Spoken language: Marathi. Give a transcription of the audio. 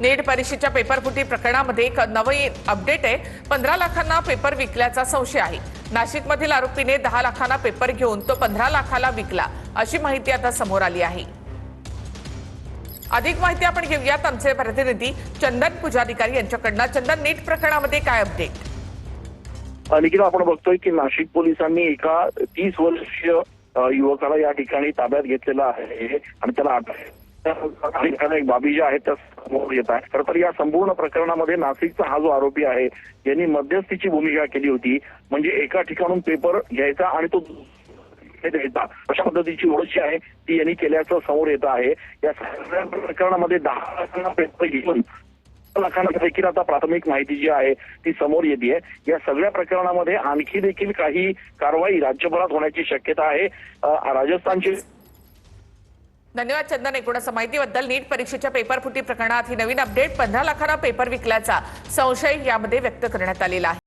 नीट परीक्षेच्या पेपरफुटी प्रकरणामध्ये एक नवी अपडेट आहे। 15 लाखांना पेपर विकल्याचा संशय आहे। नाशिकमधील आरोपीने 10 लाखांना पेपर घेऊन तो 15 लाखाला विकला अशी माहिती आता समोर आली आहे। अधिक माहिती आपण घेऊयात आमचे प्रतिनिधी चंदन पुजाधिकारी यांच्याकडून। चंदन, नीट प्रकरणामध्ये काय अपडेट? निखिल, आपण बघतोय की नाशिक पोलिसांनी एका 30 वर्षीय युवकाला या ठिकाणी ताब्यात घेतलेला आहे आणि त्याला एक बाबी ज्या आहेत त्या समोर येत आहे। खरं तर या संपूर्ण प्रकरणामध्ये नाशिकचा हा जो आरोपी आहे यांनी मध्यस्थीची भूमिका केली होती। म्हणजे एका ठिकाणून पेपर घ्यायचा आणि तो द्यायचा, अशा पद्धतीची ओळख जी आहे ती यांनी केल्याचं समोर येत आहे। या सगळ्या प्रकरणामध्ये 10 लाखांना पेपर घेऊन लाखांना देखील आता प्राथमिक माहिती जी आहे ती समोर येते। या सगळ्या प्रकरणामध्ये आणखी देखील काही कारवाई राज्यभरात होण्याची शक्यता आहे। राजस्थानचे धन्यवाद चंदन, एकूणच माहितीबद्दल। नीट परीक्षेच्या पेपरफुटी प्रकरणात ही नवीन अपडेट, 15 लाखांना पेपर विकल्याचा संशय यामध्ये व्यक्त करण्यात आलेला आहे।